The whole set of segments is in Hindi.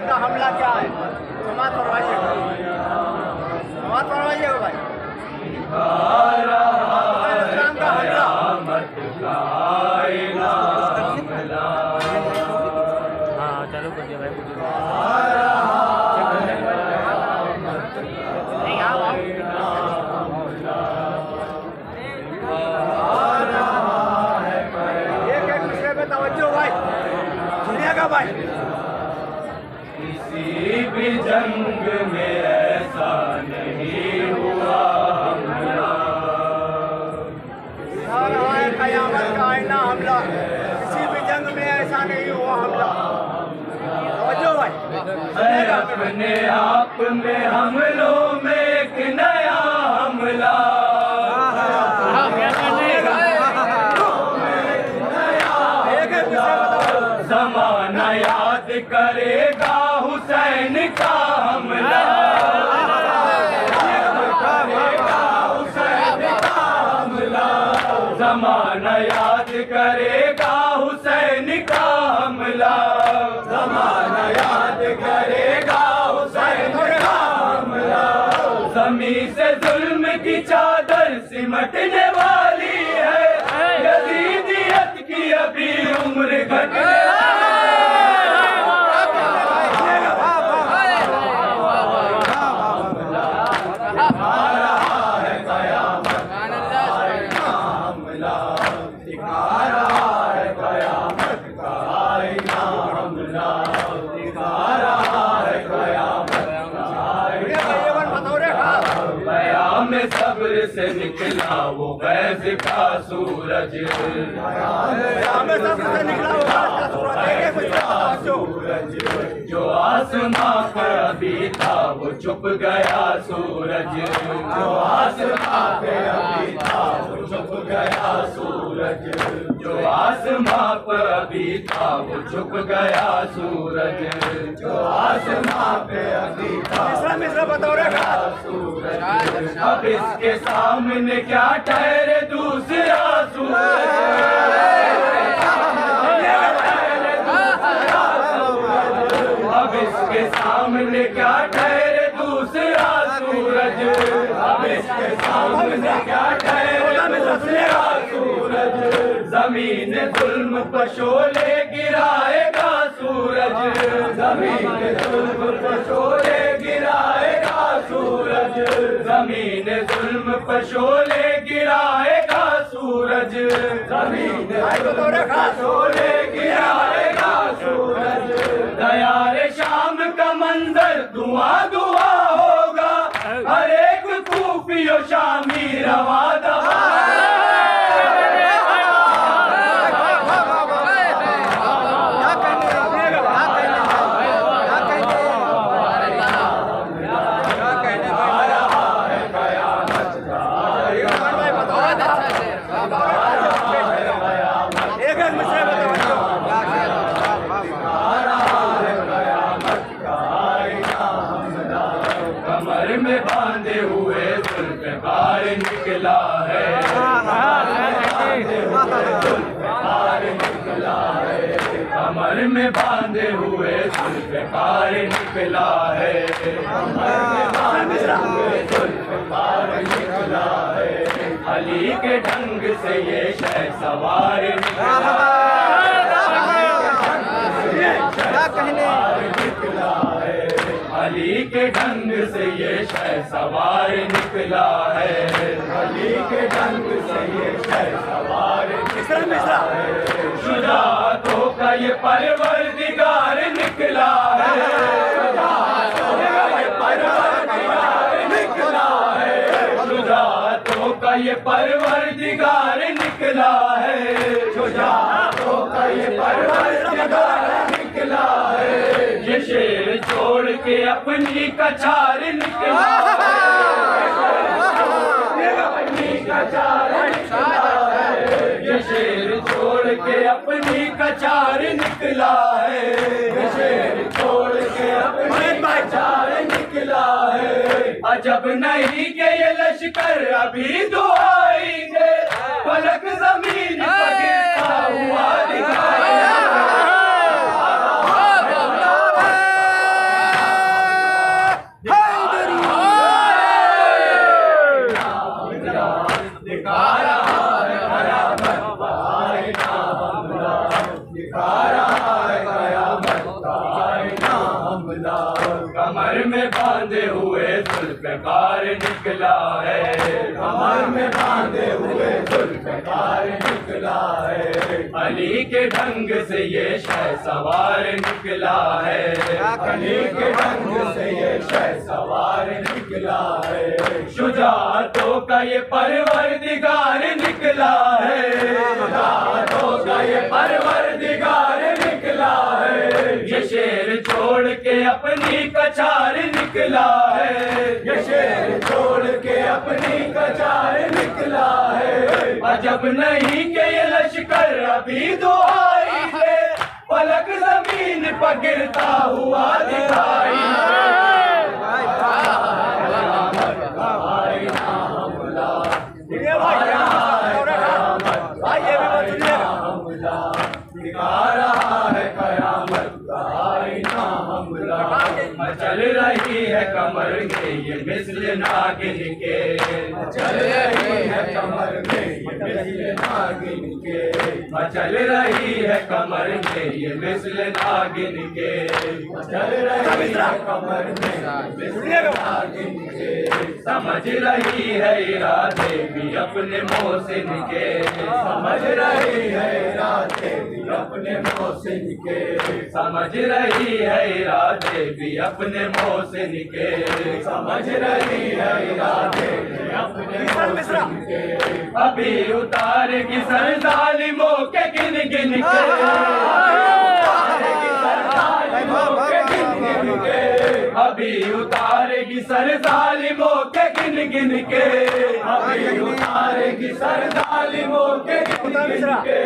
का हमला क्या है? समाज करवाइएगा, समाज करवाइएगा भाई। इस्लाम का हमला हाँ चालू कर दिया भाई। एक दूसरे पे तवज्जो भाई, सुनिएगा भाई। किसी भी जंग में ऐसा नहीं हुआ हमला, कयामत का आईना हमला, किसी भी जंग में ऐसा नहीं हुआ हमला। तवज्जो भाई, अपने आप में हमलों में एक नया हमला, ज़माना याद करेगा हुसैन का हमला, ज़माना याद करेगा हुसैन का हमला, ज़माना याद करेगा हुसैन का हमला। ज़मीन से जुल्म की चादर सिमटने वाली है, यजीदियत की अभी उम्र घटने में सब्र से निकला वो फैज़ का सूरज, जो आसमां पर अभी था वो छुप गया सूरज, जो आसमां पे अभी था वो छुप गया सूरज, जो आसमां पर अभी था वो छुप गया सूरज, जो आसमां पे अभी था सूरज। अब इसके सामने क्या ठहरे दूसरा सूरज, अब इसके सामने क्या ठहरे दूसरा सूरज, अब इसके सामने क्या ठहरे दूसरा सूरज। जमीन जुल्म पर शोले गिराएगा सूरज, जमीन जुल्म पर शोले गिराएगा सूरज, जमीन जुल्म पर शोले गिराएगा सूरज, जमीन जुल्म पर शोले गिराएगा सूरज। दयारे शाम का मंजर धुआं धुआं होगा, हर एक कूफियो शामी रवा दवा। कमर में बांधे हुए जुल्फ़िकार निकला है, जुल्फ़िकार निकला है, कमर में बांधे हुए जुल्फ़िकार निकला है, कमर में बांधे हुए जुल्फ़िकार निकला है। अली के ढंग से ये शहसवार निकला है, अली के ढंग से ये शहसवार निकला है, अली के ढंग से ये शहसवार निकला है। शुजाअतों का ये परवरदिगार निकला है, शुजाअतों का ये परवरदिगार निकला है, शुजाअतों का ये परवरदिगार निकला है, शुजाअतों का ये परवरदिगार निकला है। ये शेर छोड़ के अपनी कछार निकला है, अपनी कछार निकला है, ये शेर छोड़ के अपनी कछार निकला है, ये शेर छोड़ के अपनी कछार निकला है। अजब नहीं के ये लश्कर अभी दुआएंगे, फलक जमीन पर गिरता हुआ दिखाएगा। हमला, कमर में बांधे हुए जुल्फ़िकार निकला है, कमर में बांधे हुए जुल्फ़िकार निकला है। अली के ढंग से ये शहसवार निकला है, अली के ढंग से ये शहसवार निकला है। शुजाअतों का ये परवरदिगार निकला है, शुजाअतों का ये परवरदिगार निकला है। ये शेर छोड़ के अपनी कचार निकला है, ये शेर छोड़ के अपनी कचार निकला है। अजब नहीं कि ये लश्कर अभी दुआई है, पलक जमीन पर गिरता हुआ दिखाई दिखा रहा है कयामत का आईना हमला। चल रही है कमर में ये मिस्ल नागिन के, चल रही है कमर में ये मिस्ल नागिन के, चल रही है कमर में ये मिस्ल नागिन के, चल रही है कमर में मिस्ल नागिन के। समझ रही है इरादे भी अपने मोहसिन के, समझ रही है इरादे भी अपने मोहसिन के, समझ रही है इरादे भी अपने मोहसिन के, समझ रही है इरादे भी अपने मोहसिन के। अभी उतारेगी सर जालिमों के गिन गिन के, उतारेगी सर जालिमों के गिन गिन के, अभी उतारेगी सर जालिमों के गिन गिन के, अभी उतारेगी सर जालिमों के गिन गिन के।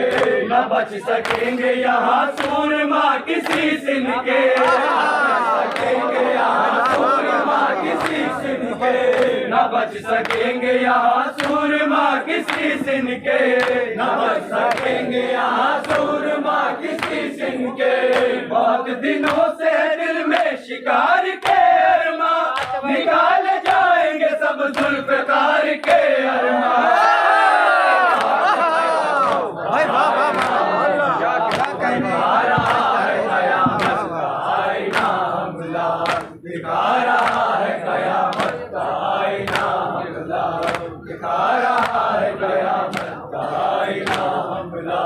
न बच सकेंगे यहाँ सूरमा किसी सिन के, सकेंगे यहाँ सूरमा किसी सिन के, न बच सकेंगे यहाँ सूरमा किसी सिन के, न बच सकेंगे यहाँ सूरमा किसी सिन के। बहुत दिनों से दिल में शिकार के अरमा, निकाल जाएंगे सब जुल्फ़िकार के अरमा। दिखा रहा है कयामत का आईना हमला, दिखा रहा है कयामत का आईना हमला।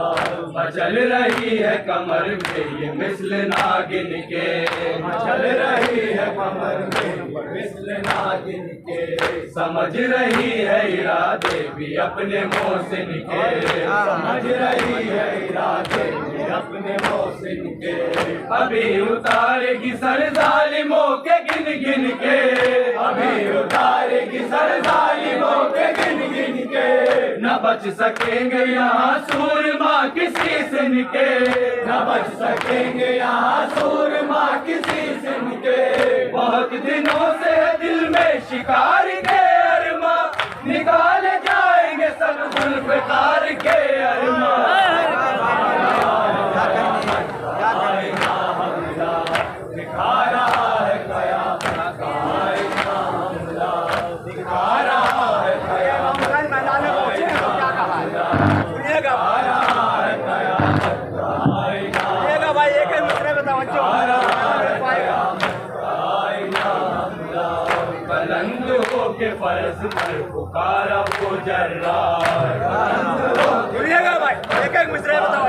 चल रही है कमर में ये मिस्ल नागिन के, चल रही है कमर में मिस्ल नागिन के, समझ रही है इरादे भी अपने मोहसिन के, समझ रही है इरादे भी अपने मोहसिन के। अभी उतारेगी सर जालिमों के गिन गिन के, अभी उतारेगी सर जालिमों के गिन गिन के। न बच सकेंगे यहाँ सूरमा किसी सिन के, न बच सकेंगे यहाँ सूरमा किसी सिन के। बहुत दिनों से दिल में शिकार के अरमा, निकाल जाएंगे सब जुल्फ़िकार के अरमा। दिखा रहा है कयामत का आईना हमला, दिखा रहा है कयामत मैदान में पहुंचे हैं तो क्या कहा है सुनिएगा, सुनिएगा भाई एक एक दूसरे बताओ बुलंद होके फर्श पर पुकारा वो जर्रार, सुनिएगा भाई एक एक मिसरे बताओ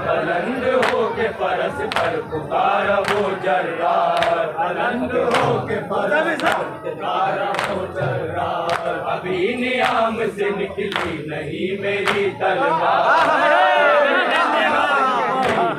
बुलंद होके फर्श पर पुकारा वो जर्रार, बुलंद होके फर्श पर पुकारा वो जर्रार। अभी नियाम से निकली नहीं मेरी तलवार,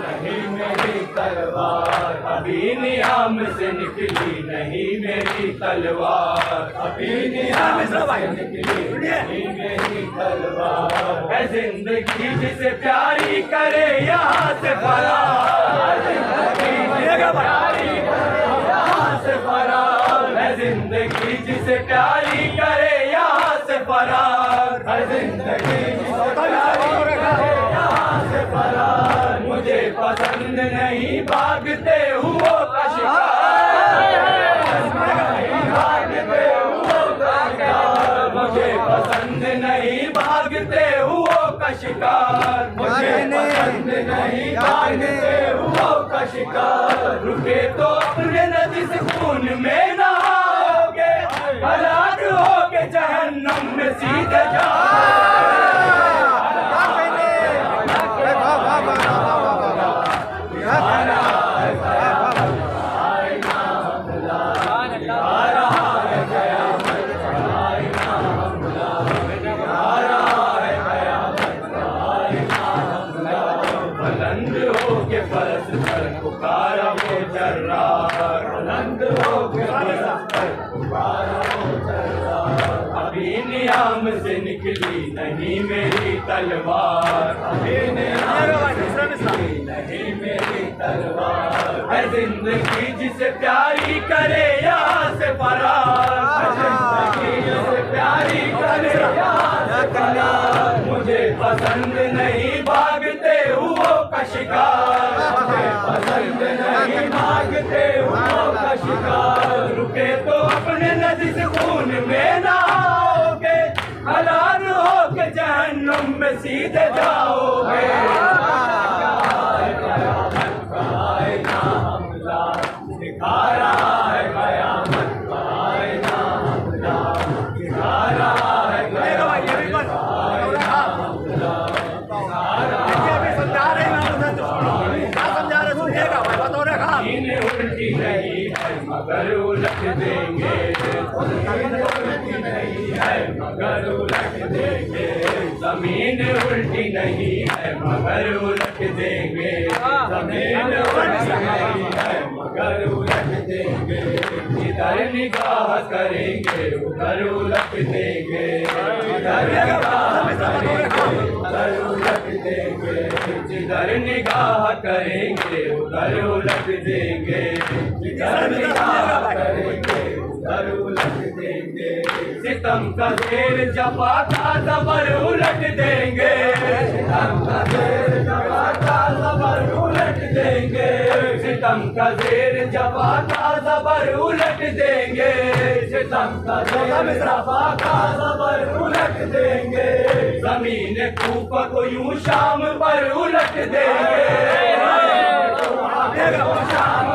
नहीं मेरी तलवार, अभी नियाम से निकली नहीं मेरी तलवार, अभी नियाम से निकली नहीं मेरी तलवार। है जिंदगी जिसे प्यारी करे यहाँ से फरार, जिंदगी जिसे प्यारी करे यहाँ से फरार, है जिंदगी जिसे प्यारी करे यहाँ से फरार, है जिंदगी जिसे प्यारी करे यहाँ से फरार। मुझे पसंद नहीं भागते हुओं का शिकार, नहीं भागते हुओं का शिकार, मुझे पसंद नहीं भागते हुओं का शिकार, मुझे पसंद नहीं भागते हुओं का शिकार। रुके तो अपने नजिस खून में नहाओगे, हलाक होके जहन्नम में सीधे बुलंद होके फरस पर पुकारा वो जर्रार, बुलंद होके फरस पर पुकारा वो जर्रार। अभी नियाम से निकली नहीं मेरी तलवार, अभी नियाम से निकली नहीं मेरी तलवार। है जिंदगी जिसे प्यारी करे यहाँ से फरार, है जिंदगी जिसे प्यारी करे यहाँ से फरार। मुझे पसंद नहीं भागते हुओं का शिकार, मुझे पसंद नहीं भागते हुओं का शिकार। रुके तो अपने नजिस खून में नहाओगे, हलाल होके जहन्नुम में सीधे जाओगे। दिखा रहा है कयामत का आईना हमला, दिखा रहा है उल्टी नहीं है मगर उलट देंगे, उल्टी नहीं है मगर उलट देंगे। जमीन उल्टी नहीं है मगर उलट देंगे, जमीन उल्टी नहीं है मगर उलट देंगे। जिधर निगाह करेंगे उधर उलट देंगे, जिधर निगाह करेंगे उधर उलट देंगे, जिधर निगाह करेंगे उधर उलट देंगे, जिधर निगाह करेंगे उधर उलट देंगे। सितम का शेर जफा का ज़बर उलट देंगे, सितम का शेर जफा का ज़बर उलट देंगे, सितम का शेर जफा का ज़बर उलट देंगे, सितम का शेर जफा का ज़बर उलट देंगे। ज़मीन कूफा को यूं शाम पर उलट देंगे, शाम